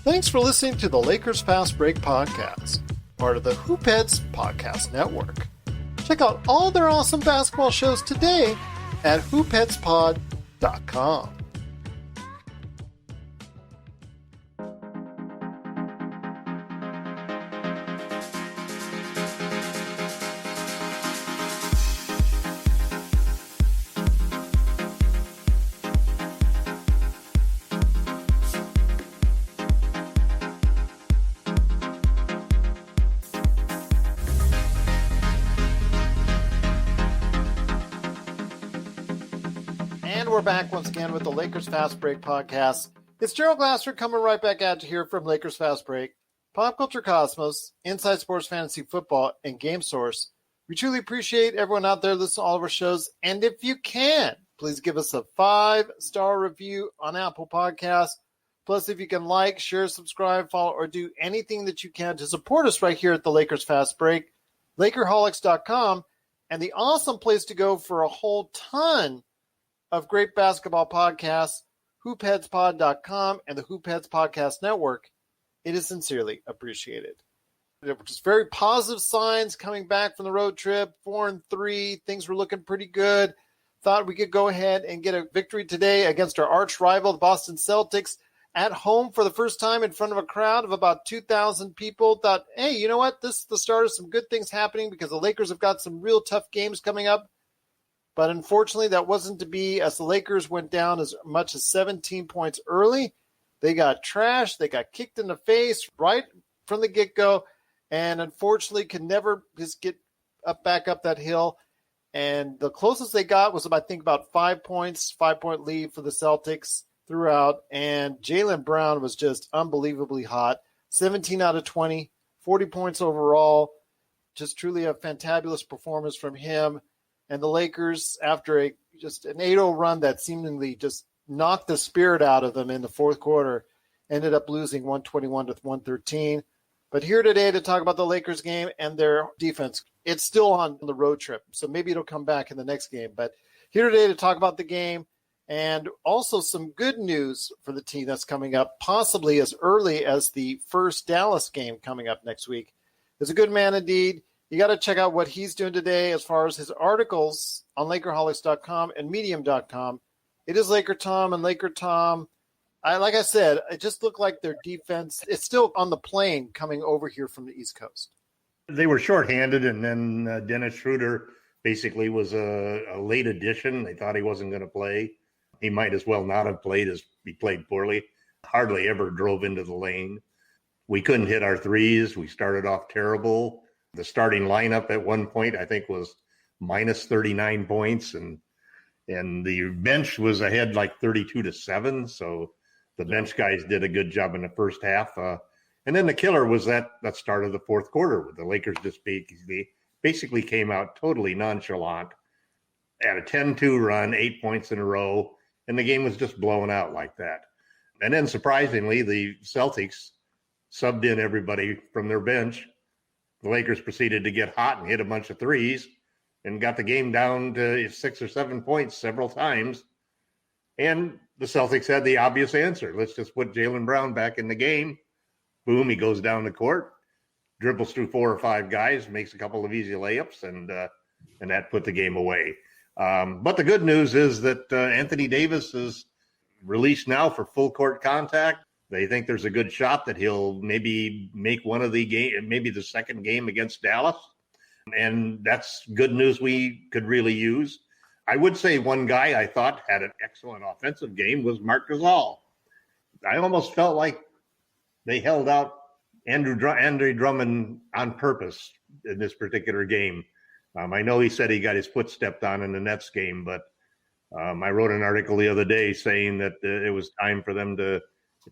Thanks for listening to the Lakers Fast Break podcast, part of the Hoopheads Podcast Network. Check out all their awesome basketball shows today at hoopheadspod.com. We're back once again with the Lakers Fast Break podcast. It's Gerald Glasser coming right back at you here from Lakers Fast Break, Pop Culture Cosmos, Inside Sports Fantasy Football, and Game Source. We truly appreciate everyone out there listening to all of our shows. And if you can, please give us a 5-star review on Apple Podcasts. Plus, if you can like, share, subscribe, follow, or do anything that you can to support us right here at the Lakers Fast Break, Lakerholics.com, and the awesome place to go for a whole ton of great basketball podcasts, hoopheadspod.com and the Hoopheads Podcast Network. It is sincerely appreciated. There were just very positive signs coming back from the road trip, 4-3. Things were looking pretty good. Thought we could go ahead and get a victory today against our arch rival, the Boston Celtics, at home for the first time in front of a crowd of about 2,000 people. Thought, hey, you know what? This is the start of some good things happening because the Lakers have got some real tough games coming up. But unfortunately, that wasn't to be, as the Lakers went down as much as 17 points early. They got trashed. They got kicked in the face right from the get-go, and unfortunately could never just get back up that hill. And the closest they got was, I think, about 5 points, 5-point lead for the Celtics throughout. And Jaylen Brown was just unbelievably hot. 17 out of 20, 40 points overall. Just truly a fantabulous performance from him. And the Lakers, after just an 8-0 run that seemingly just knocked the spirit out of them in the fourth quarter, ended up losing 121-113. But here today to talk about the Lakers game and their defense. It's still on the road trip, so maybe it'll come back in the next game. But here today to talk about the game and also some good news for the team that's coming up, possibly as early as the first Dallas game coming up next week. Is a good man indeed. You got to check out what he's doing today as far as his articles on Lakerholics.com and Medium.com. It is LakerTom and LakerTom. Like I said, it just looked like their defense, it's still on the plane coming over here from the East Coast. They were shorthanded, and then Dennis Schroeder basically was a late addition. They thought he wasn't going to play. He might as well not have played, as he played poorly. Hardly ever drove into the lane. We couldn't hit our threes. We started off terrible. The starting lineup at one point, I think, was minus 39 points, and the bench was ahead like 32-7. So the bench guys did a good job in the first half. And then the killer was that start of the fourth quarter, where the Lakers just basically came out totally nonchalant, had a 10-2 run, 8 points in a row, and the game was just blown out like that. And then surprisingly, the Celtics subbed in everybody from their bench. The Lakers proceeded to get hot and hit a bunch of threes and got the game down to 6 or 7 points several times. And the Celtics had the obvious answer. Let's just put Jaylen Brown back in the game. Boom, he goes down the court, dribbles through 4 or 5 guys, makes a couple of easy layups, and that put the game away. But the good news is that Anthony Daivs is released now for full court contact. They think there's a good shot that he'll maybe make one of the game, maybe the second game against Dallas. And that's good news we could really use. I would say one guy I thought had an excellent offensive game was Marc Gasol. I almost felt like they held out Andre Drummond on purpose in this particular game. I know he said he got his foot stepped on in the Nets game, but I wrote an article the other day saying that it was time for them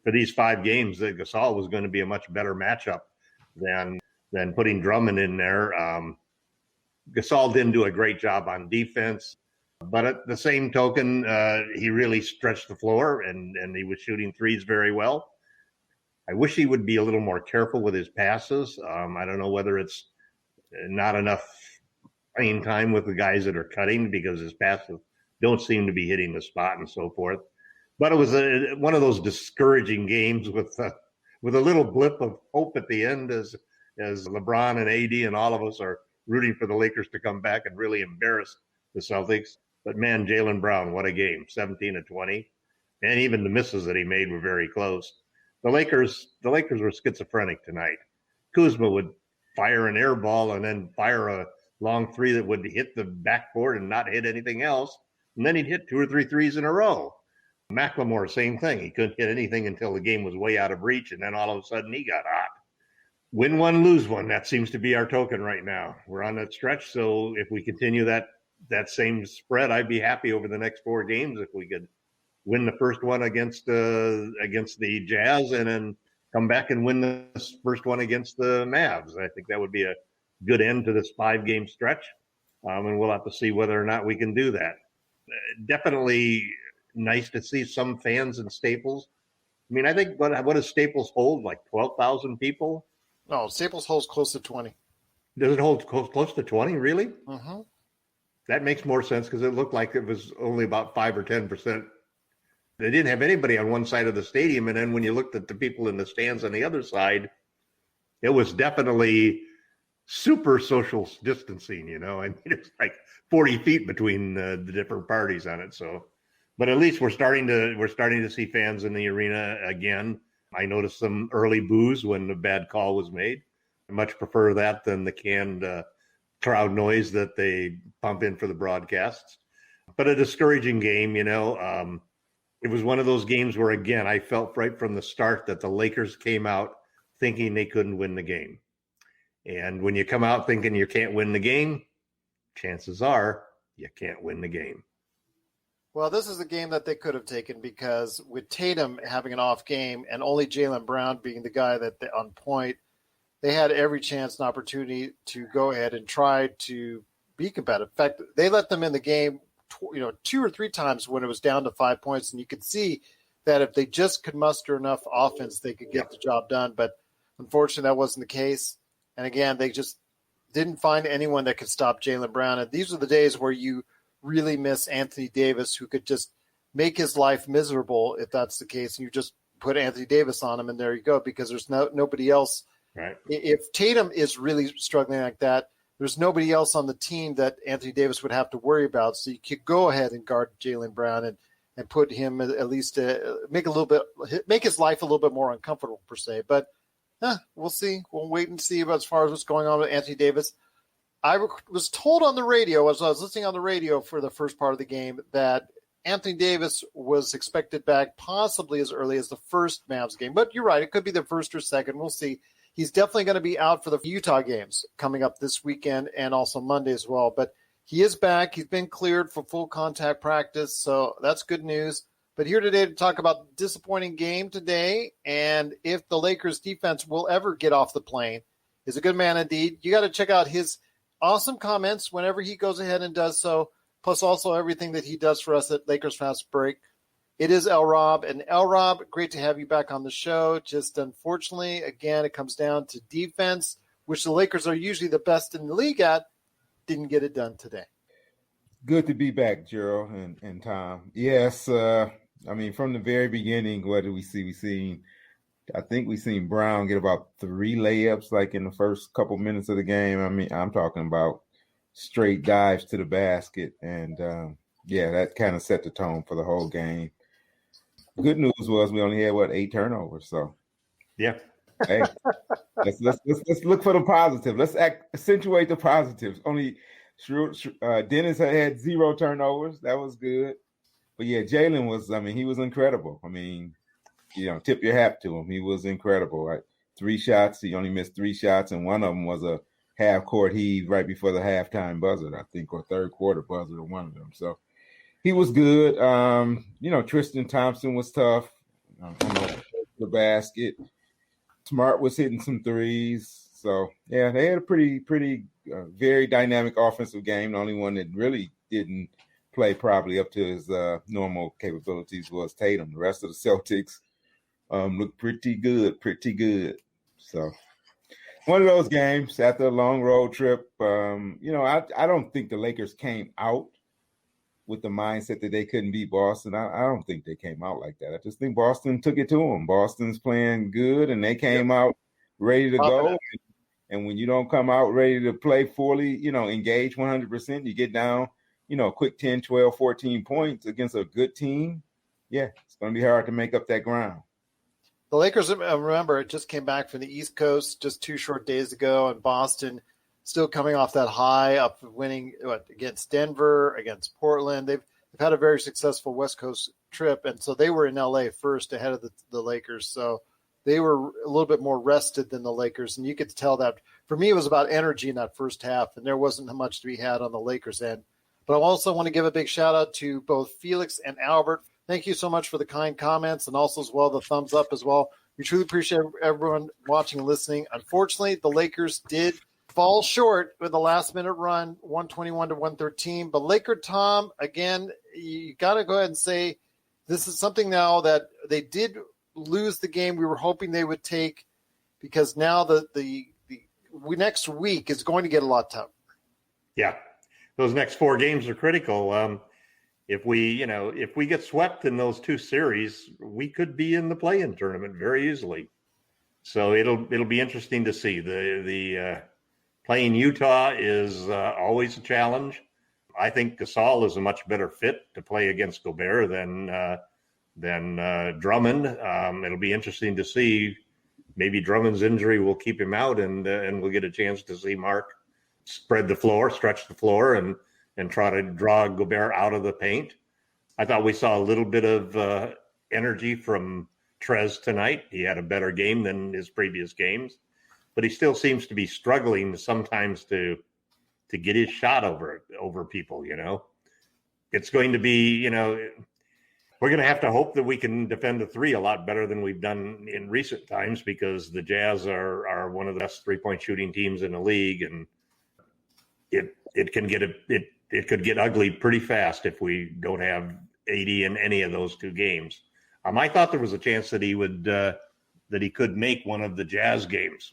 for these 5 games, that Gasol was going to be a much better matchup than putting Drummond in there. Gasol didn't do a great job on defense, but at the same token, he really stretched the floor and he was shooting threes very well. I wish he would be a little more careful with his passes. I don't know whether it's not enough playing time with the guys that are cutting, because his passes don't seem to be hitting the spot and so forth. But it was one of those discouraging games with with a little blip of hope at the end as LeBron and AD and all of us are rooting for the Lakers to come back and really embarrass the Celtics. But man, Jaylen Brown, what a game, 17 of 20. And even the misses that he made were very close. The Lakers were schizophrenic tonight. Kuzma would fire an air ball and then fire a long three that would hit the backboard and not hit anything else. And then he'd hit 2 or 3 threes in a row. McLemore, same thing. He couldn't hit anything until the game was way out of reach, and then all of a sudden he got hot. Win one, lose one. That seems to be our token right now. We're on that stretch, so if we continue that same spread, I'd be happy over the next 4 games if we could win the first one against the Jazz and then come back and win the first one against the Mavs. I think that would be a good end to this 5-game stretch, and we'll have to see whether or not we can do that. Definitely nice to see some fans in Staples. I mean, I think what does Staples hold? Like 12,000 people? No, Staples holds close to 20. Does it hold close to 20? Really? Mm-hmm. That makes more sense because it looked like it was only about 5 or 10%. They didn't have anybody on one side of the stadium, and then when you looked at the people in the stands on the other side, it was definitely super social distancing. I mean, it's like 40 feet between the different parties on it. So, but at least we're starting to see fans in the arena again. I noticed some early boos when the bad call was made. I much prefer that than the canned crowd noise that they pump in for the broadcasts. But a discouraging game, it was one of those games where, again, I felt right from the start that the Lakers came out thinking they couldn't win the game. And when you come out thinking you can't win the game, chances are you can't win the game. Well, this is a game that they could have taken because with Tatum having an off game and only Jaylen Brown being the guy that on point, they had every chance and opportunity to go ahead and try to be competitive. In fact, they let them in the game 2 or 3 times when it was down to 5 points, and you could see that if they just could muster enough offense, they could get the job done. But unfortunately, that wasn't the case. And again, they just didn't find anyone that could stop Jaylen Brown. And these are the days where you really miss Anthony Daivs, who could just make his life miserable if that's the case. And you just put Anthony Daivs on him, and there you go, because there's nobody else. Right. If Tatum is really struggling like that, there's nobody else on the team that Anthony Daivs would have to worry about. So you could go ahead and guard Jaylen Brown and put him at least make his life a little bit more uncomfortable per se. But we'll see. We'll wait and see about as far as what's going on with Anthony Daivs. I was told on the radio, as I was listening on the radio for the first part of the game, that Anthony Daivs was expected back possibly as early as the first Mavs game. But you're right. It could be the first or second. We'll see. He's definitely going to be out for the Utah games coming up this weekend and also Monday as well. But he is back. He's been cleared for full contact practice, so that's good news. But here today to talk about the disappointing game today and if the Lakers defense will ever get off the plane. He's a good man indeed. You got to check out his awesome comments whenever he goes ahead and does so, plus also everything that he does for us at Lakers Fast Break. It is LRob. And LRob, great to have you back on the show. Just unfortunately, again, it comes down to defense, which the Lakers are usually the best in the league at. Didn't get it done today. Good to be back, Gerald and Tom. Yes, I mean, from the very beginning, what did we see? I think we seen Brown get about 3 layups like in the first couple minutes of the game. I mean, I'm talking about straight dives to the basket. And, that kind of set the tone for the whole game. Good news was we only had 8 turnovers. So yeah, hey, let's look for the positive. Let's accentuate the positives. Only Dennis had 0 turnovers. That was good. But yeah, Jaylen was. I mean, he was incredible. I mean, tip your hat to him. He was incredible. Right? 3 shots. He only missed 3 shots, and one of them was a half-court heave right before the halftime buzzer, I think, or third quarter buzzer, one of them. So. He was good. Tristan Thompson was tough on the basket. Smart was hitting some threes. So, yeah, they had a pretty very dynamic offensive game. The only one that really didn't play probably up to his normal capabilities was Tatum. The rest of the Celtics looked pretty good. So, one of those games after a long road trip, I don't think the Lakers came out with the mindset that they couldn't beat Boston. I don't think they came out like that. I just think Boston took it to them. Boston's playing good, and they came out ready to go. And when you don't come out ready to play fully, engage 100%, you get down, a quick 10, 12, 14 points against a good team. Yeah, it's going to be hard to make up that ground. The Lakers, remember, it just came back from the East Coast just 2 short days ago, and Boston still coming off that high up winning against Denver, against Portland. They've had a very successful West Coast trip, and so they were in LA first ahead of the Lakers. So they were a little bit more rested than the Lakers, and you could tell that. For me, it was about energy in that first half, and there wasn't much to be had on the Lakers end. But I also want to give a big shout-out to both Felix and Albert. Thank you so much for the kind comments and also as well the thumbs up as well. We truly appreciate everyone watching and listening. Unfortunately, the Lakers did fall short with the last-minute run, 121-113. But LakerTom, again, you got to go ahead and say this is something now that they did lose the game we were hoping they would take, because now the next week is going to get a lot tougher. Yeah, those next 4 games are critical. If we get swept in those 2 series, we could be in the play-in tournament very easily. So it'll be interesting to see. The playing Utah is always a challenge. I think Gasol is a much better fit to play against Gobert than Drummond. It'll be interesting to see. Maybe Drummond's injury will keep him out, and we'll get a chance to see Mark stretch the floor, and try to draw Gobert out of the paint. I thought we saw a little bit of energy from Trez tonight. He had a better game than his previous games, but he still seems to be struggling sometimes to get his shot over people. It's going to be, we're going to have to hope that we can defend the 3 a lot better than we've done in recent times, because the Jazz are one of the best 3-point shooting teams in the league, and it could get ugly pretty fast if we don't have AD in any of those 2 games. I thought there was a chance that he could make one of the Jazz games,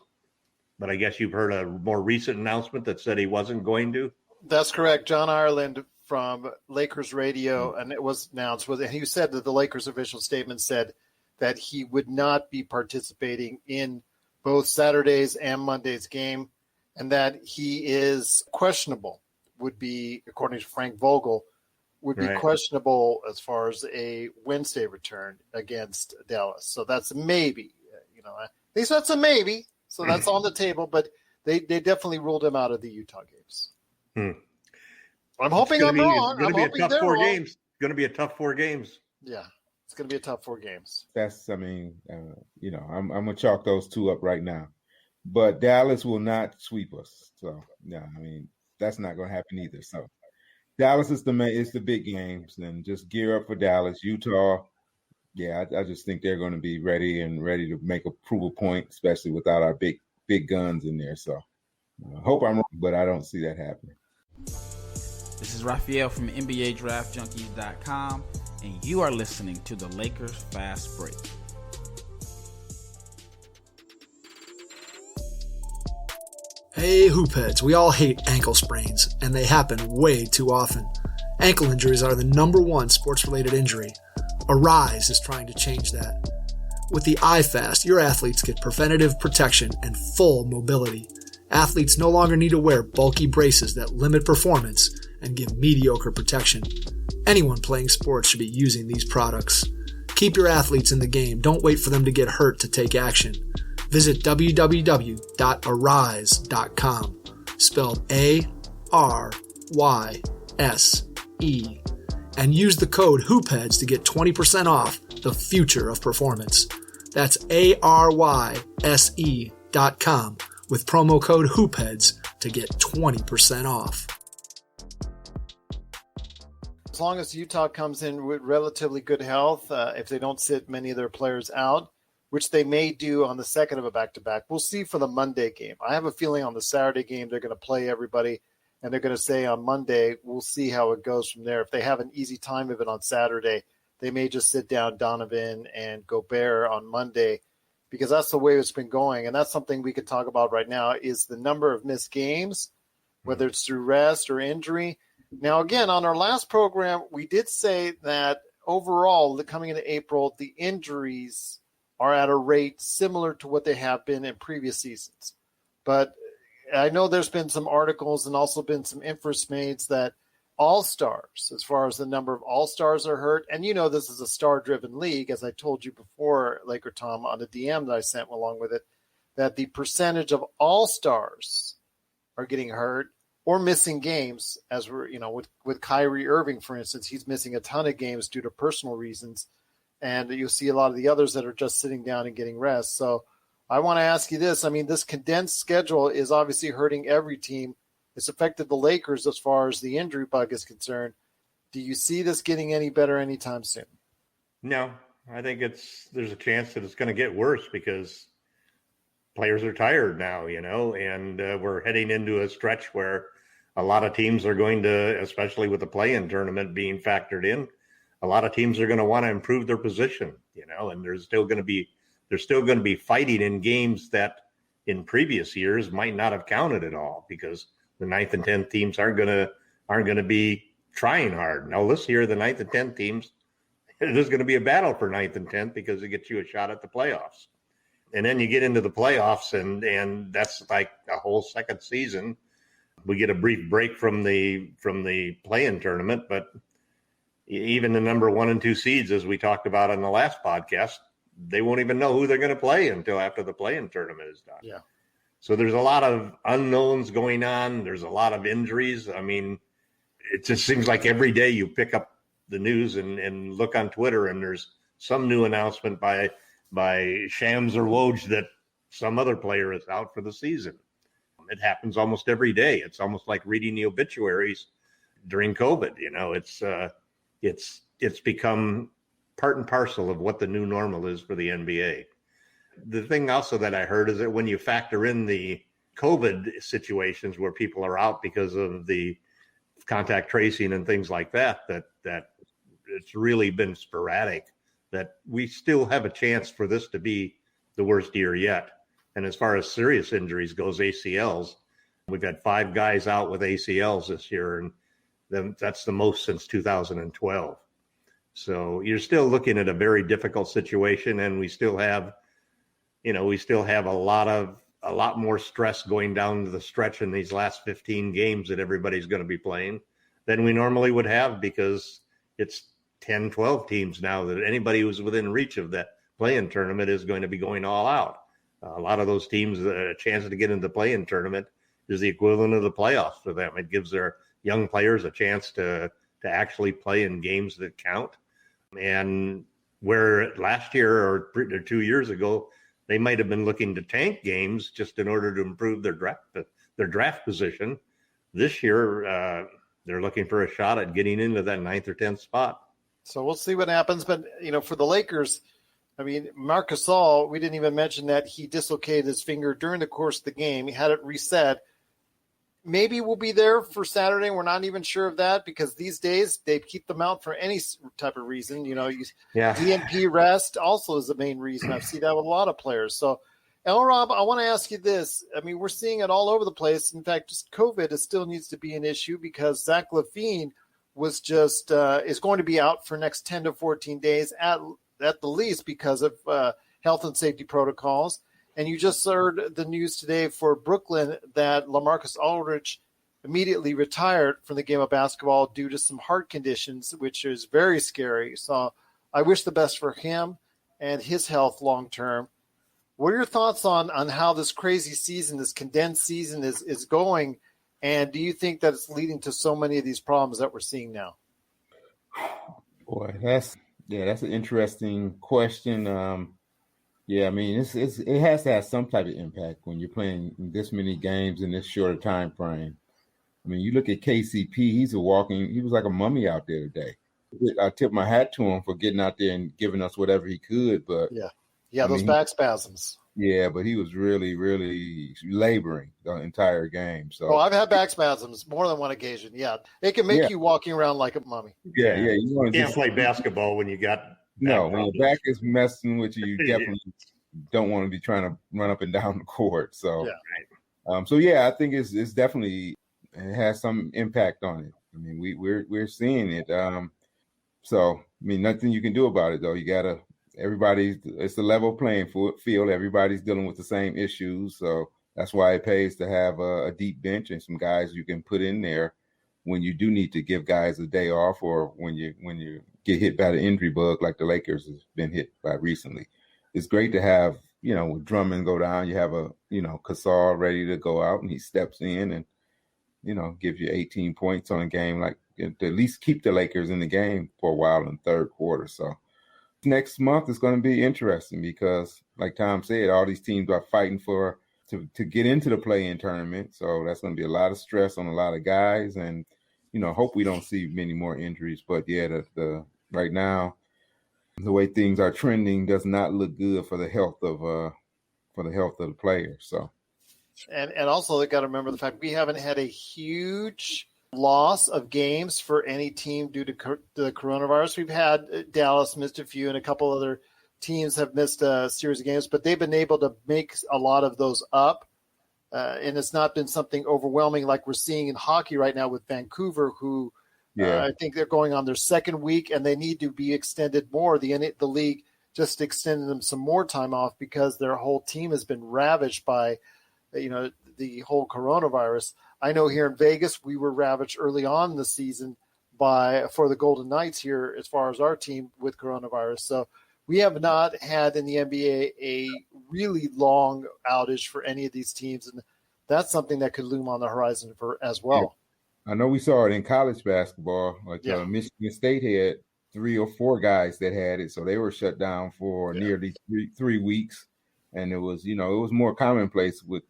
but I guess you've heard a more recent announcement that said he wasn't going to. That's correct. John Ireland from Lakers Radio, and it was announced, and he said that the Lakers official statement said that he would not be participating in both Saturday's and Monday's game, and that he is questionable, would be, according to Frank Vogel, would be questionable as far as a Wednesday return against Dallas. So that's a maybe. At least that's a maybe. So that's on the table, but they definitely ruled him out of the Utah games. I'm hoping I'm wrong. I'm hoping they're wrong. Games. It's going to be a tough 4 games. Yeah, it's going to be a tough 4 games. I'm going to chalk those 2 up right now. But Dallas will not sweep us. So, that's not going to happen either. So, Dallas is the big games, and just gear up for Dallas. Utah, I just think they're going to be ready to prove a point, especially without our big guns in there. So, I hope I'm wrong, but I don't see that happening. This is Raphael from NBA DraftJunkies.com, and you are listening to the Lakers Fast Break. Hey, hoopheads, we all hate ankle sprains, and they happen way too often. Ankle injuries are the #1 sports-related injury. Arise is trying to change that. With the iFast, your athletes get preventative protection and full mobility. Athletes no longer need to wear bulky braces that limit performance and give mediocre protection. Anyone playing sports should be using these products. Keep your athletes in the game. Don't wait for them to get hurt to take action. Visit www.arise.com, spelled ARYSE, and use the code HOOPHEADS to get 20% off the future of performance. That's ARYSE.com with promo code HOOPHEADS to get 20% off. As long as Utah comes in with relatively good health, if they don't sit many of their players out, which they may do on the second of a back-to-back. We'll see for the Monday game. I have a feeling on the Saturday game they're going to play everybody, and they're going to say on Monday, we'll see how it goes from there. If they have an easy time of it on Saturday, they may just sit down Donovan and Gobert on Monday, because that's the way it's been going. And that's something we could talk about right now, is the number of missed games, whether it's through rest or injury. Now, again, on our last program, we did say that overall, coming into April, the injuries are at a rate similar to what they have been in previous seasons. But I know there's been some articles and also been some inference made that all-stars, as far as the number of all-stars are hurt, and this is a star-driven league, as I told you before, LakerTom, on the DM that I sent along with it, that the percentage of all-stars are getting hurt or missing games, as we're, with Kyrie Irving, for instance, he's missing a ton of games due to personal reasons. And you'll see a lot of the others that are just sitting down and getting rest. So I want to ask you this. I mean, this condensed schedule is obviously hurting every team. It's affected the Lakers as far as the injury bug is concerned. Do you see this getting any better anytime soon? No, I think there's a chance that it's going to get worse because players are tired now, and we're heading into a stretch where a lot of teams are going to, especially with the play-in tournament being factored in, a lot of teams are going to want to improve their position, and there's still going to be fighting in games that in previous years might not have counted at all because the 9th and 10th teams aren't going to be trying hard. Now this year, the 9th and 10th teams, there's going to be a battle for 9th and 10th because it gets you a shot at the playoffs. And then you get into the playoffs and that's like a whole second season. We get a brief break from the play-in tournament, but even the number 1 and 2 seeds, as we talked about on the last podcast, they won't even know who they're going to play until after the play-in tournament is done. Yeah. So there's a lot of unknowns going on. There's a lot of injuries. I mean, it just seems like every day you pick up the news and look on Twitter and there's some new announcement by Shams or Woj that some other player is out for the season. It happens almost every day. It's almost like reading the obituaries during COVID. It's become part and parcel of what the new normal is for the NBA. The thing also that I heard is that when you factor in the COVID situations where people are out because of the contact tracing and things like that it's really been sporadic, that we still have a chance for this to be the worst year yet. And as far as serious injuries goes, ACLs, we've had 5 guys out with ACLs this year, and then that's the most since 2012. So you're still looking at a very difficult situation, and we still have a lot more stress going down to the stretch in these last 15 games that everybody's going to be playing than we normally would have because it's 10, 12 teams now that anybody who's within reach of that play-in tournament is going to be going all out. A lot of those teams, a chance to get into the play-in tournament is the equivalent of the playoffs for them. It gives their young players a chance to actually play in games that count. And where last year or 2 years ago, they might have been looking to tank games just in order to improve their draft position. This year, they're looking for a shot at getting into that 9th or 10th spot. So we'll see what happens. But, for the Lakers, I mean, Marc Gasol, we didn't even mention that he dislocated his finger during the course of the game. He had it reset. Maybe we'll be there for Saturday. We're not even sure of that because these days they keep them out for any type of reason. DNP rest also is the main reason. I've seen that with a lot of players. So, LRob, I want to ask you this. I mean, we're seeing it all over the place. In fact, just COVID still needs to be an issue because Zach LaVine was just is going to be out for next 10 to 14 days at the least because of health and safety protocols. And you just heard the news today for Brooklyn that LaMarcus Aldridge immediately retired from the game of basketball due to some heart conditions, which is very scary. So I wish the best for him and his health long term. What are your thoughts on how this crazy season, this condensed season is going? And do you think that it's leading to so many of these problems that we're seeing now? Boy, that's an interesting question. Yeah, I mean, it has to have some type of impact when you're playing this many games in this shorter time frame. I mean, you look at KCP, he was like a mummy out there today. I tip my hat to him for getting out there and giving us whatever he could. But those back spasms. Yeah, but he was really, really laboring the entire game. So I've had back spasms more than one occasion. Yeah, it can make you walking around like a mummy. Yeah. You can't play basketball when you got when your back is messing with you. You definitely don't want to be trying to run up and down the court. So, I think it's definitely it has some impact on it. I mean, we're seeing it. So I mean, nothing you can do about it though. It's the level playing field. Everybody's dealing with the same issues. So that's why it pays to have a deep bench and some guys you can put in there when you do need to give guys a day off, or when you get hit by the injury bug like the Lakers has been hit by recently. It's great to have, with Drummond go down, you have Gasol ready to go out, and he steps in and, gives you 18 points on a game, like to at least keep the Lakers in the game for a while in the third quarter. So next month is going to be interesting because, like Tom said, all these teams are fighting to get into the play-in tournament. So that's going to be a lot of stress on a lot of guys, and hope we don't see many more injuries. But yeah, the right now, the way things are trending does not look good for the health of the players. So, and also they got to remember the fact we haven't had a huge loss of games for any team due to the coronavirus. We've had Dallas missed a few, and a couple other teams have missed a series of games, but they've been able to make a lot of those up. And it's not been something overwhelming like we're seeing in hockey right now with Vancouver, who I think they're going on their second week, and they need to be extended more. The league just extended them some more time off because their whole team has been ravaged by, the whole coronavirus. I know here in Vegas, we were ravaged early on in the season for the Golden Knights here as far as our team with coronavirus. So we have not had in the NBA a really long outage for any of these teams, and that's something that could loom on the horizon as well. I know we saw it in college basketball. Michigan State had 3 or 4 guys that had it, so they were shut down for nearly 3 weeks. And it was, it was more commonplace with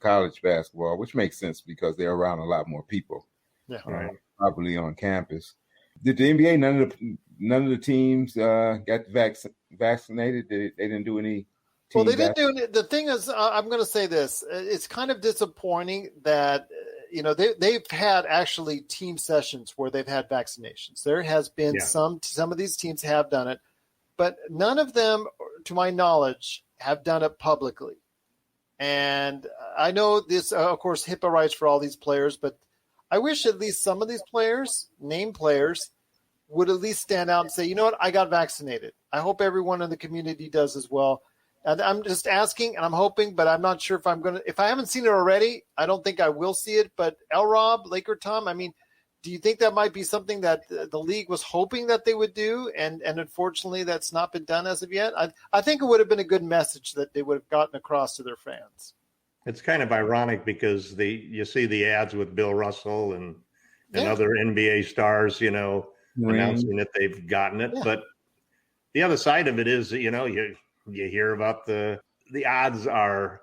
college basketball, which makes sense because they're around a lot more people, probably on campus. Did the NBA? None of the teams got vaccinated. They didn't do any. Well, they didn't do it. The thing is, I'm going to say this: it's kind of disappointing that they've had actually team sessions where they've had vaccinations. There has been some of these teams have done it, but none of them, to my knowledge, have done it publicly. And I know this, of course, HIPAA rights for all these players, but I wish at least some of these players, named players, would at least stand out and say, you know what, I got vaccinated. I hope everyone in the community does as well. And I'm just asking and I'm hoping, but I'm not sure if I haven't seen it already, I don't think I will see it. But LRob, LakerTom, I mean, do you think that might be something that the league was hoping that they would do? And unfortunately, that's not been done as of yet. I think it would have been a good message that they would have gotten across to their fans. It's kind of ironic because you see the ads with Bill Russell and other NBA stars, announcing that they've gotten it. Yeah. But the other side of it is, you hear about the odds are,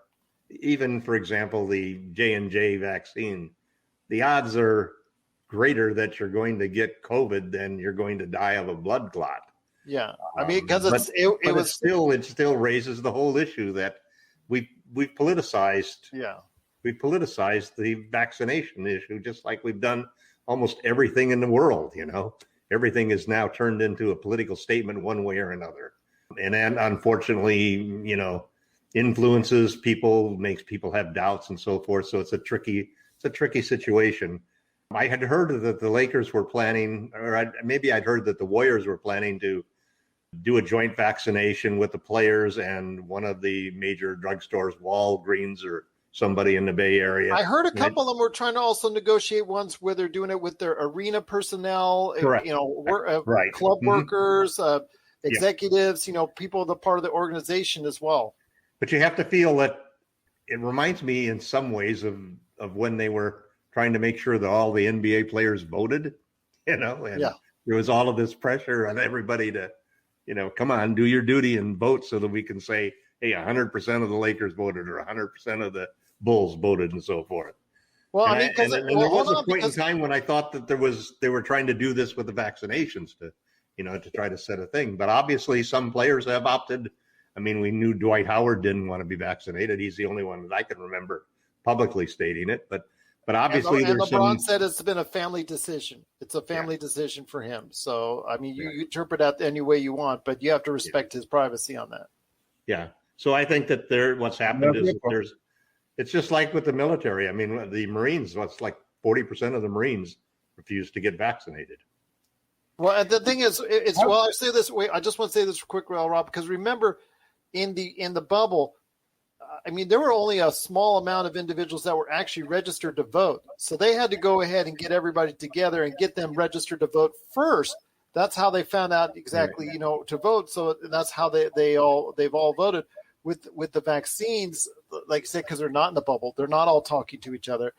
even, for example, the J&J vaccine, the odds are greater that you're going to get COVID than you're going to die of a blood clot. Yeah. I mean, because it still raises the whole issue that we've politicized. Yeah. We've politicized the vaccination issue, just like we've done almost everything in the world, Everything is now turned into a political statement one way or another. And then, unfortunately, influences people, makes people have doubts and so forth. So it's a tricky situation. I had heard that the Lakers were planning, maybe I'd heard that the Warriors were planning to do a joint vaccination with the players and one of the major drugstores, Walgreens or somebody in the Bay Area. I heard a couple of them were trying to also negotiate ones where they're doing it with their arena personnel, correct. Club workers, executives, people that are part of the organization as well. But you have to feel that it reminds me in some ways of when they were trying to make sure that all the NBA players voted, and there was all of this pressure on everybody to, come on, do your duty and vote so that we can say, hey, 100% of the Lakers voted or 100% of the Bulls voted and so forth. Well, there was a point in time when I thought that they were trying to do this with the vaccinations to try to set a thing. But obviously some players have opted. I mean, we knew Dwight Howard didn't want to be vaccinated. He's the only one that I can remember publicly stating it. But obviously and LeBron said it's been a family decision. It's a family decision for him. So, I mean, you interpret that any way you want, but you have to respect his privacy on that. Yeah. So I think that what's happened is it's just like with the military. I mean, the Marines, it's like 40% of the Marines refused to get vaccinated. Well, the thing is, I say this. Wait, I just want to say this quick, LRob, because remember, in the bubble, I mean, there were only a small amount of individuals that were actually registered to vote. So they had to go ahead and get everybody together and get them registered to vote first. That's how they found out exactly, to vote. So that's how they've all voted with the vaccines, like I said, because they're not in the bubble. They're not all talking to each other.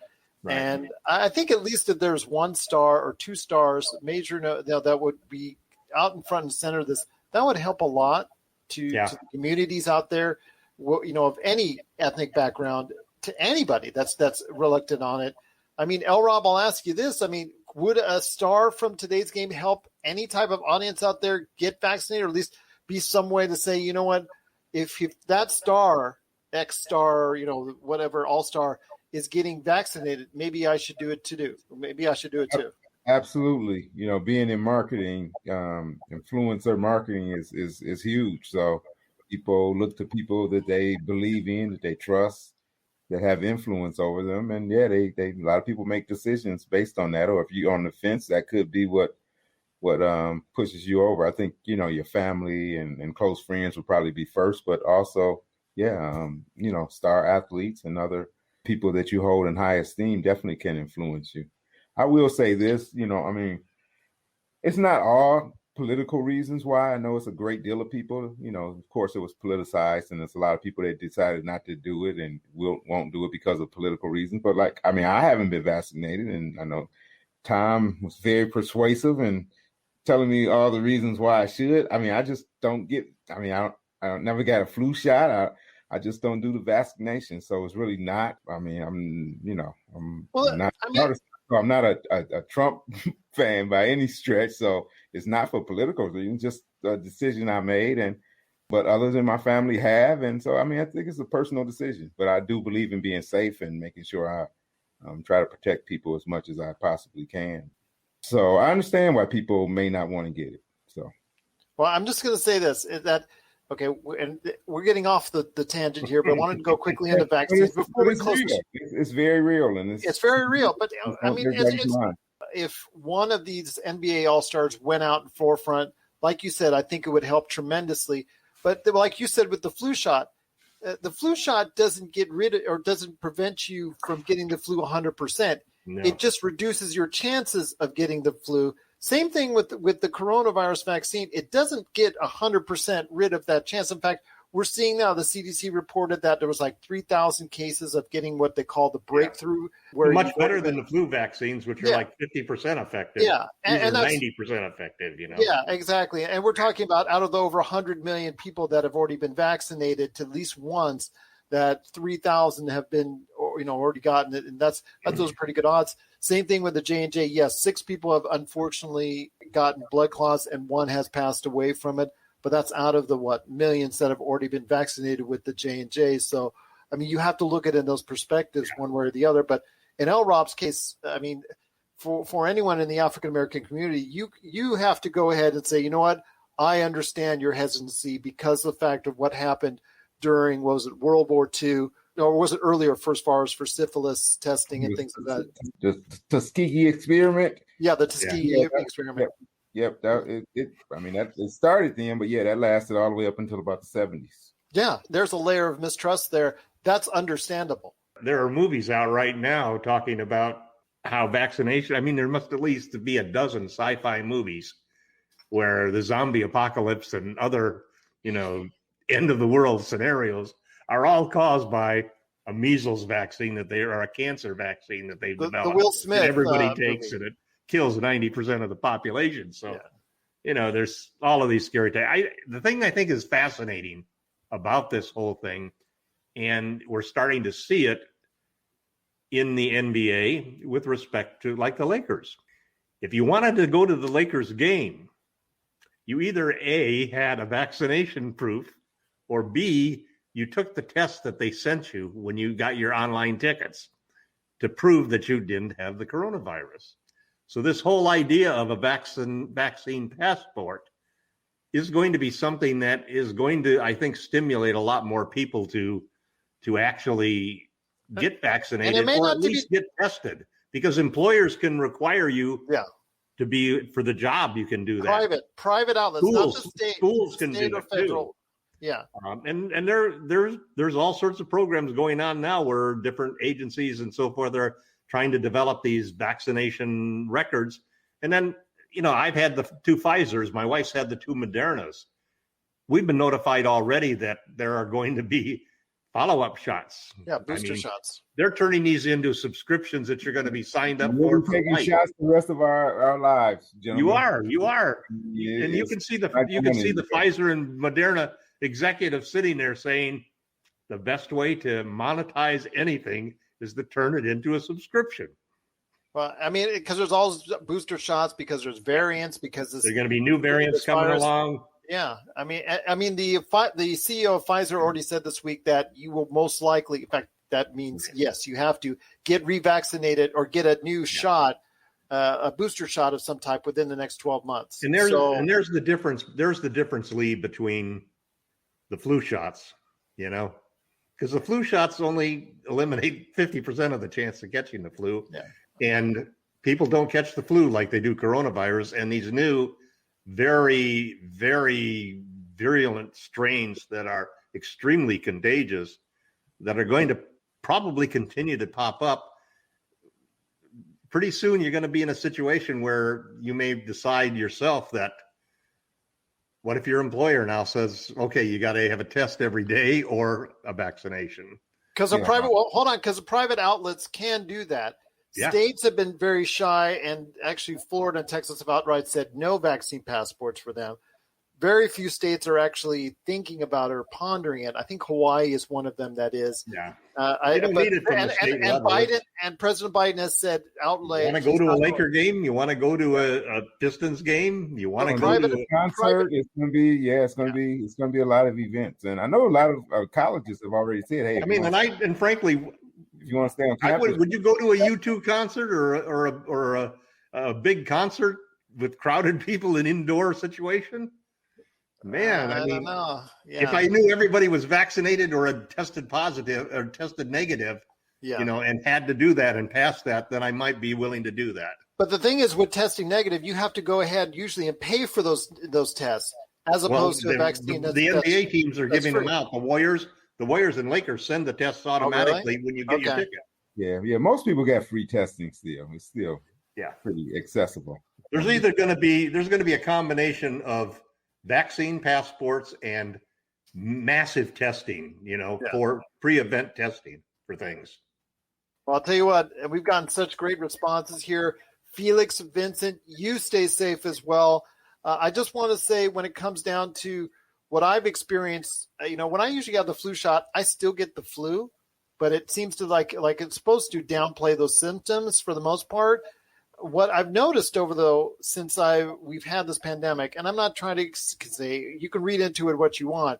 Right. And I think at least if there's 1 star or 2 stars, major that would be out in front and center of this, that would help a lot to the communities out there, of any ethnic background, to anybody that's reluctant on it. I mean, LRob, I'll ask you this. I mean, would a star from today's game help any type of audience out there get vaccinated, or at least be some way to say, you know what, if that star, X star, whatever, all-star, is getting vaccinated, maybe I should do it too. Maybe I should do it too. Absolutely. Being in marketing, influencer marketing is huge. So people look to people that they believe in, that they trust, that have influence over them. And they a lot of people make decisions based on that. Or if you're on the fence, that could be what pushes you over. I think, your family and close friends would probably be first, but also, star athletes and other people that you hold in high esteem definitely can influence you. I will say this, it's not all political reasons why. I know it's a great deal of people, of course it was politicized, and there's a lot of people that decided not to do it and won't do it because of political reasons. But I haven't been vaccinated, and I know Tom was very persuasive and telling me all the reasons why I should. I mean, I just don't get, I never got a flu shot. I just don't do the vaccination. So it's really not, I'm not a Trump fan by any stretch. So it's not for political reasons, just a decision I made. But others in my family have. And so, I think it's a personal decision, but I do believe in being safe and making sure I try to protect people as much as I possibly can. So I understand why people may not want to get it. So, well, I'm just going to say this, that, okay, and we're getting off the tangent here, but I wanted to go quickly into vaccines before we close. It's very real, and it's very real. But if one of these NBA All-Stars went out in forefront, like you said, I think it would help tremendously. But like you said with the flu shot doesn't get rid of or doesn't prevent you from getting the flu 100%. No. It just reduces your chances of getting the flu. Same thing with the coronavirus vaccine. It doesn't get 100% rid of that chance. In fact, we're seeing now the CDC reported that there was like 3,000 cases of getting what they call the breakthrough. Where much better than the flu vaccines, which are like 50% effective. Yeah. And 90% effective, Yeah, exactly. And we're talking about out of the over 100 million people that have already been vaccinated to at least once, that 3,000 have been, already gotten it. And that's those are pretty good odds. Same thing with the J&J. Yes, 6 people have unfortunately gotten blood clots and 1 has passed away from it. But that's out of the millions that have already been vaccinated with the J&J. So, you have to look at it in those perspectives one way or the other. But in LRob's case, for anyone in the African American community, you have to go ahead and say, you know what, I understand your hesitancy because of the fact of what happened during, World War II, or was it earlier as far as for syphilis testing and things like that? The Tuskegee experiment. Yeah, the Tuskegee experiment. Yep, it started then, but that lasted all the way up until about the 70s. Yeah, there's a layer of mistrust there. That's understandable. There are movies out right now talking about how vaccination, there must at least be a dozen sci-fi movies where the zombie apocalypse and other, end of the world scenarios are all caused by a measles vaccine or a cancer vaccine that they've developed. The Will Smith that everybody takes movie. And it kills 90% of the population. So, there's all of these scary things. The thing I think is fascinating about this whole thing, and we're starting to see it in the NBA with respect to like the Lakers. If you wanted to go to the Lakers game, you either A, had a vaccination proof, or B, you took the test that they sent you when you got your online tickets to prove that you didn't have the coronavirus. So this whole idea of a vaccine passport is going to be something that is going to, I think, stimulate a lot more people to actually get vaccinated or at least get tested, because employers can require you Yeah. to be for the job. You can do that. Private outlets, not the state. Schools can state do or it federal. too. Yeah. And there's all sorts of programs going on now where different agencies and so forth are trying to develop these vaccination records. And then, I've had the 2 Pfizers. My wife's had the 2 Modernas. We've been notified already that there are going to be follow-up shots. Yeah, booster shots. They're turning these into subscriptions that you're going to be signed up We'll for. be taking shots the rest of our lives, gentlemen. You are. Yeah, And you can see the Pfizer and Moderna executive sitting there saying the best way to monetize anything is to turn it into a subscription. Well, I mean, because there's all booster shots, because there's variants, because there's going to be new variants coming along. Yeah, I mean, the CEO of Pfizer already said this week that you will most likely, in fact, that means yes, you have to get revaccinated or get a new shot, a booster shot of some type within the next 12 months. And there's the difference. There's the difference, Lee, between the flu shots, because the flu shots only eliminate 50% of the chance of catching the flu. Yeah. And people don't catch the flu like they do coronavirus. And these new, very, very virulent strains that are extremely contagious that are going to probably continue to pop up. Pretty soon, you're going to be in a situation where you may decide yourself that, what if your employer now says, okay, you got to have a test every day or a vaccination? Because the private outlets can do that. Yeah. States have been very shy, and actually Florida and Texas have outright said no vaccine passports for them. Very few states are actually thinking about it or pondering it. I think Hawaii is one of them that is. Yeah. They don't need it from the state level. President Biden has said outright. You want to go to a Laker game? You want to go to a Pistons game? You want to go to a concert? It's going to be a lot of events, and I know a lot of colleges have already said, "Hey." And frankly, if you want to stay on campus, would you go to a U2 concert or a big concert with crowded people in indoor situation? Man, I don't know. Yeah. If I knew everybody was vaccinated or had tested positive or tested negative, and had to do that and pass that, then I might be willing to do that. But the thing is, with testing negative, you have to go ahead usually and pay for those tests, as opposed to a vaccine. The NBA teams are giving them out. The Warriors and Lakers send the tests automatically when you get your ticket. Yeah. Most people get free testing still. It's still pretty accessible. There's going to be a combination of vaccine passports and massive testing, for pre-event testing for things. Well, I'll tell you what, we've gotten such great responses here. Felix, Vincent, you stay safe as well. I just want to say, when it comes down to what I've experienced, when I usually have the flu shot, I still get the flu, but it seems to like it's supposed to downplay those symptoms for the most part. What I've noticed since we've had this pandemic, and I'm not trying to say, you can read into it what you want,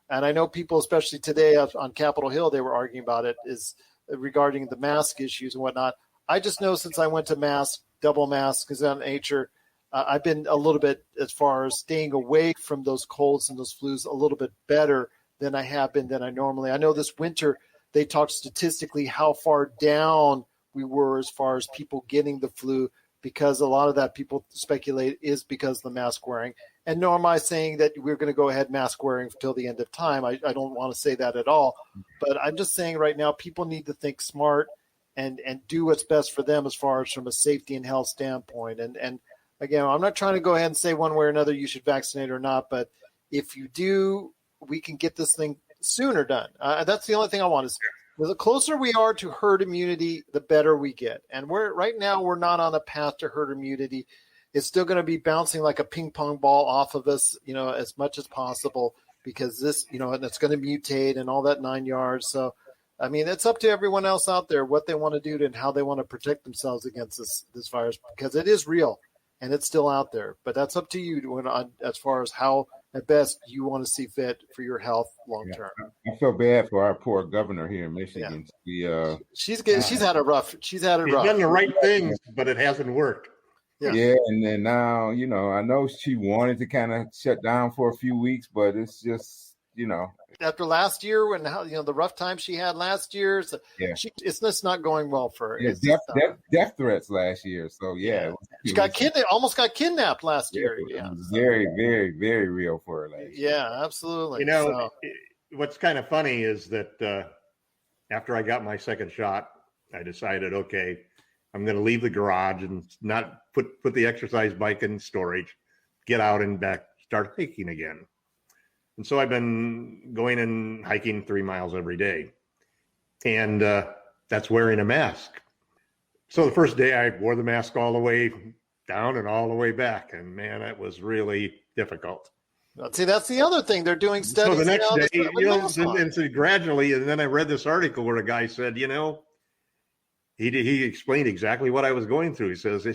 and I know people, especially today on Capitol Hill, they were arguing about it, is regarding the mask issues and whatnot. I just know since I went to double mask, because of that nature, I've been a little bit, as far as staying away from those colds and those flus, a little bit better than I have been than I normally. I know this winter they talked statistically how far down we were as far as people getting the flu, because a lot of that people speculate is because of the mask wearing. And nor am I saying that we're going to go ahead mask wearing until the end of time. I don't want to say that at all. But I'm just saying right now people need to think smart and do what's best for them as far as from a safety and health standpoint. And again, I'm not trying to go ahead and say one way or another you should vaccinate or not, but if you do, we can get this thing sooner done. That's the only thing I want to say. The closer we are to herd immunity, the better we get. And right now we're not on a path to herd immunity. It's still going to be bouncing like a ping pong ball off of us, as much as possible, because this, and it's going to mutate and all that 9 yards. So, I mean, it's up to everyone else out there what they want to do and how they want to protect themselves against this virus, because it is real and it's still out there. But that's up to you as far as how at best you want to see fit for your health long term. I feel bad for our poor governor here in Michigan. Yeah. She's had it rough. She's done the right things, but it hasn't worked. Yeah, and then now, I know she wanted to kind of shut down for a few weeks, but it's just, After last year, when the rough time she had last year, so it's just not going well for her. Yeah, death threats last year. So she almost got kidnapped last year. Yeah, it was very, very, very real for her last year. Yeah, absolutely. What's kind of funny is that after I got my second shot, I decided, okay, I'm going to leave the garage and not put the exercise bike in storage, get out and back, start hiking again. And so I've been going and hiking 3 miles every day. And that's wearing a mask. So the first day I wore the mask all the way down and all the way back. And man, it was really difficult. See, that's the other thing. They're doing studies. So the next day, and so gradually, and then I read this article where a guy said, he explained exactly what I was going through. He says,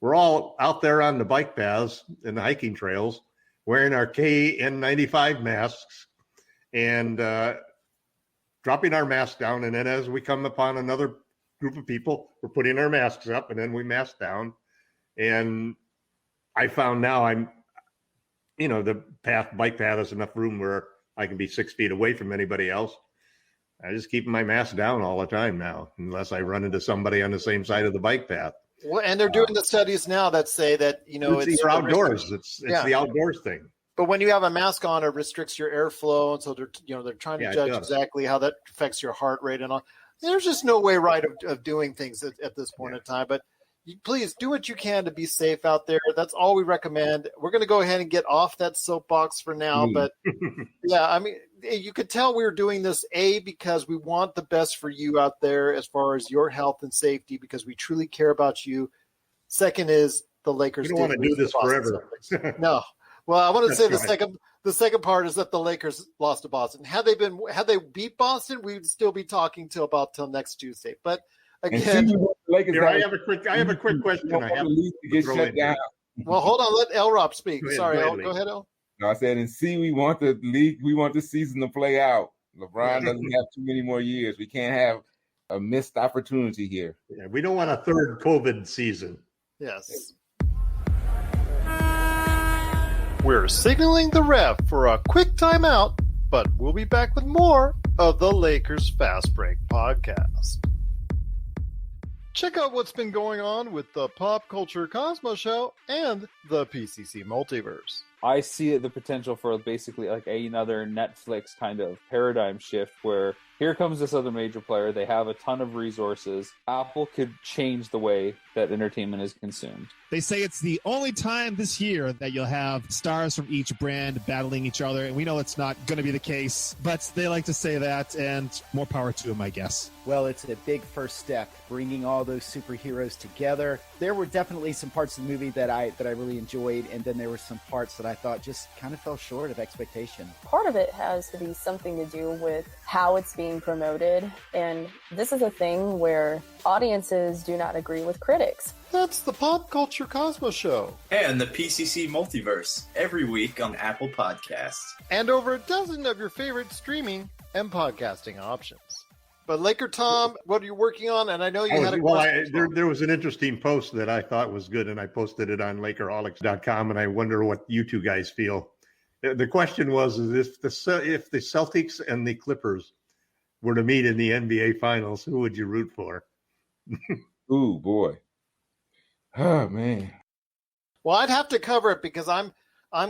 we're all out there on the bike paths and the hiking trails wearing our KN95 masks and dropping our mask down. And then as we come upon another group of people, we're putting our masks up and then we mask down. And I found now the bike path has enough room where I can be 6 feet away from anybody else. I just keep my mask down all the time now, unless I run into somebody on the same side of the bike path. Well, and they're doing the studies now that say that, it's outdoors. It's the outdoors thing. But when you have a mask on, it restricts your airflow. And so they're trying to judge exactly how that affects your heart rate and all. There's just no way right of doing things at this point in time. But please do what you can to be safe out there. That's all we recommend. We're going to go ahead and get off that soapbox for now. But you could tell we were doing this, because we want the best for you out there as far as your health and safety, because we truly care about you. Second is the Lakers. You don't want to do this forever. No. Well, I want to say right. the second part is that the Lakers lost to Boston. Had they beat Boston, we'd still be talking till next Tuesday. But again, I have a quick question. I have to get shut down. Well, hold on. Let LRob speak. Sorry, go ahead, El. No, I said, and we want the league. We want the season to play out. LeBron doesn't have too many more years. We can't have a missed opportunity here. Yeah, we don't want a third COVID season. Yes. We're signaling the ref for a quick timeout, but we'll be back with more of the Lakers Fast Break podcast. Check out what's been going on with the Pop Culture Cosmos Show and the PCC Multiverse. I see the potential for basically like another Netflix kind of paradigm shift where here comes this other major player. They have a ton of resources. Apple could change the way that entertainment is consumed. They say it's the only time this year that you'll have stars from each brand battling each other. And we know it's not going to be the case, but they like to say that, and more power to them, I guess. Well, it's a big first step, bringing all those superheroes together. There were definitely some parts of the movie that I really enjoyed, and then there were some parts that I thought just kind of fell short of expectation. Part of it has to be something to do with how it's being promoted, and this is a thing where audiences do not agree with critics. That's the Pop Culture Cosmos Show. And the PCC Multiverse, every week on Apple Podcasts. And over a dozen of your favorite streaming and podcasting options. But LakerTom, what are you working on? And I know you had a question. There was an interesting post that I thought was good, and I posted it on Lakerholics.com, and I wonder what you two guys feel. The question was, if the Celtics and the Clippers were to meet in the NBA Finals, who would you root for? Ooh, boy. Oh, man. Well, I'd have to cover it because I'm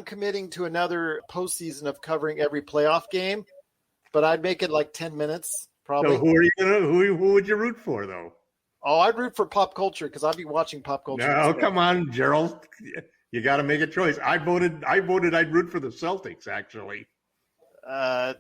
committing to another postseason of covering every playoff game, but I'd make it like 10 minutes probably. So who would you root for though? Oh, I'd root for Pop Culture because I'd be watching Pop Culture. No, come on, Gerald. You got to make a choice. I voted I'd root for the Celtics actually. No,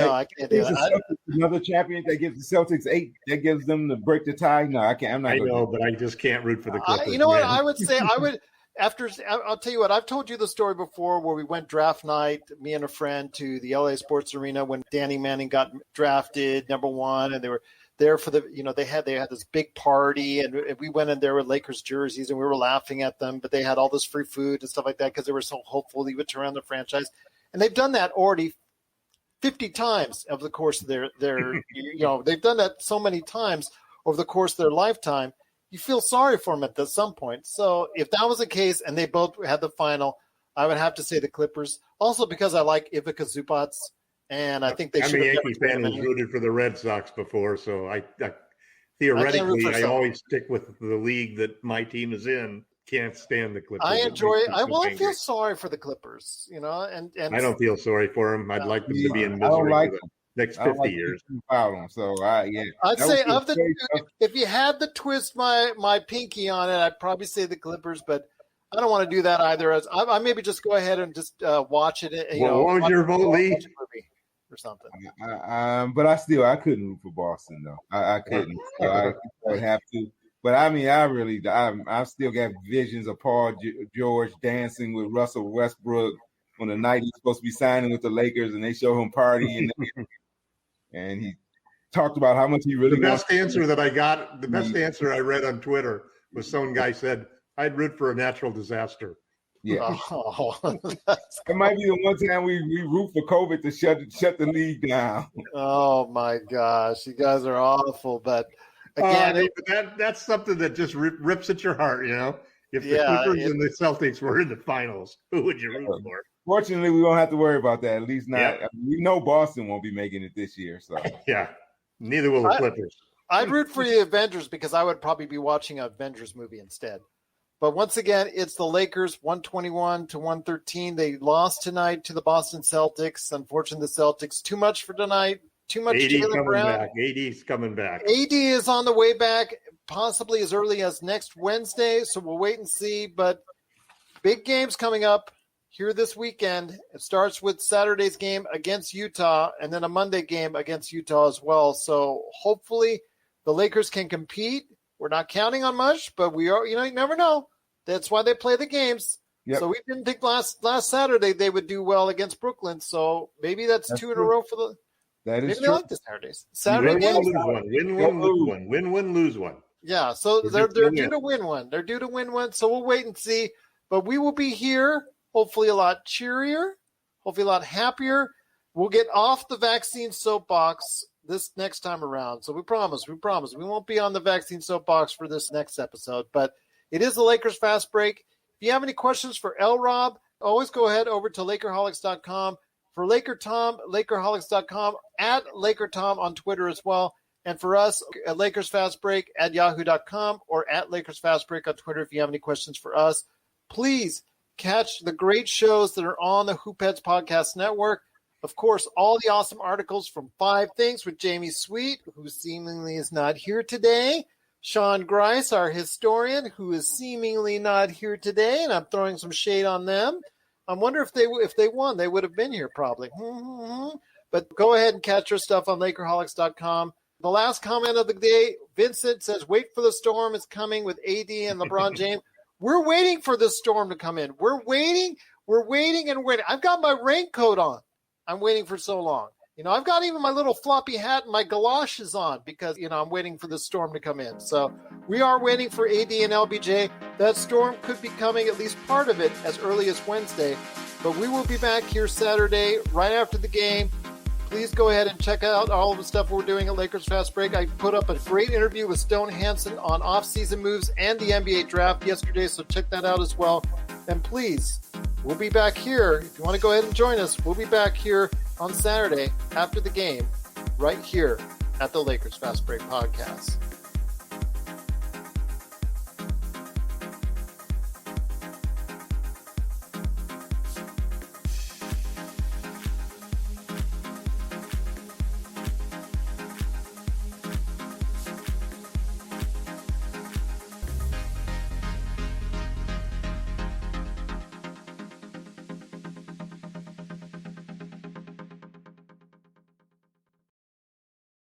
I can't do that. Another champion that gives the Celtics 8, that gives them to break the tie. No, I can't. I know, but I just can't root for the Clippers. You know what? I would say I'll tell you what. I've told you the story before where we went draft night, me and a friend, to the LA Sports Arena when Danny Manning got drafted #1, and they were there for they had this big party, and we went in there with Lakers jerseys, and we were laughing at them, but they had all this free food and stuff like that because they were so hopeful he would turn around the franchise, and they've done that already 50 times over the course of their they've done that so many times over the course of their lifetime. You feel sorry for them at some point. So if that was the case and they both had the final, I would have to say the Clippers. Also because I like Ivica Zubac, and I think they should. I'm a Yankee fan who's rooted for the Red Sox before, so I theoretically I always stick with the league that my team is in. Can't stand the Clippers. I feel sorry for the Clippers, and I don't feel sorry for them. I'd like them to be in misery for the next 50 years. I'd say of the two, if you had to twist my pinky on it, I'd probably say the Clippers, but I don't want to do that either. I maybe just go ahead and just watch it. What was your vote, Lee? Or something. But I couldn't root for Boston though. I couldn't. So I would have to. But I mean, I still got visions of Paul George dancing with Russell Westbrook on the night he's supposed to be signing with the Lakers, and they show him partying, and he talked about how much he really. The best answer I read on Twitter was some guy said, "I'd root for a natural disaster." Yeah, it might be the one time we root for COVID to shut the league down. Oh my gosh, you guys are awful, but. Again, that's something that just rips at your heart, If the Clippers and the Celtics were in the finals, who would you root for? Fortunately, we won't have to worry about that. At least not. Yeah. We know Boston won't be making it this year. So yeah, neither will the Clippers. I'd root for the Avengers because I would probably be watching an Avengers movie instead. But once again, it's the Lakers 121-113. They lost tonight to the Boston Celtics. Unfortunately, the Celtics too much for tonight. Too much Jaylen Brown. AD's coming back. AD is on the way back, possibly as early as next Wednesday, so we'll wait and see. But big games coming up here this weekend. It starts with Saturday's game against Utah and then a Monday game against Utah as well. So hopefully the Lakers can compete. We're not counting on much, but we are, you never know. That's why they play the games. Yep. So we didn't think last Saturday they would do well against Brooklyn. So maybe that's two in a row for the – that is maybe true. they like the Saturdays. Saturday games. Win one, lose one. Win one, lose one. Yeah, so they're due to win one. They're due to win one, so we'll wait and see. But we will be here, hopefully a lot cheerier, hopefully a lot happier. We'll get off the vaccine soapbox this next time around. So we promise. We won't be on the vaccine soapbox for this next episode. But it is the Lakers Fast Break. If you have any questions for LRob, always go ahead over to LakerHolics.com. For LakerTom, LakerHolics.com, at LakerTom on Twitter as well. And for us, at Lakers Fast Break at Yahoo.com or at Lakers Fast Break on Twitter if you have any questions for us. Please catch the great shows that are on the Hoopheads Podcast Network. Of course, all the awesome articles from 5 Things with Jamie Sweet, who seemingly is not here today. Sean Grice, our historian, who is seemingly not here today, and I'm throwing some shade on them. I wonder if they won, they would have been here probably. But go ahead and catch your stuff on LakerHolics.com. The last comment of the day, Vincent says, wait for the storm. It's coming with AD and LeBron James. We're waiting for this storm to come in. We're waiting and waiting. I've got my raincoat on. I'm waiting for so long. I've got even my little floppy hat and my galoshes on because, I'm waiting for the storm to come in. So we are waiting for AD and LBJ. That storm could be coming, at least part of it, as early as Wednesday. But we will be back here Saturday right after the game. Please go ahead and check out all of the stuff we're doing at Lakers Fast Break. I put up a great interview with Stone Hansen on off-season moves and the NBA draft yesterday, so check that out as well. And please, we'll be back here. If you want to go ahead and join us, we'll be back here on Saturday after the game right here at the Lakers Fast Break Podcast.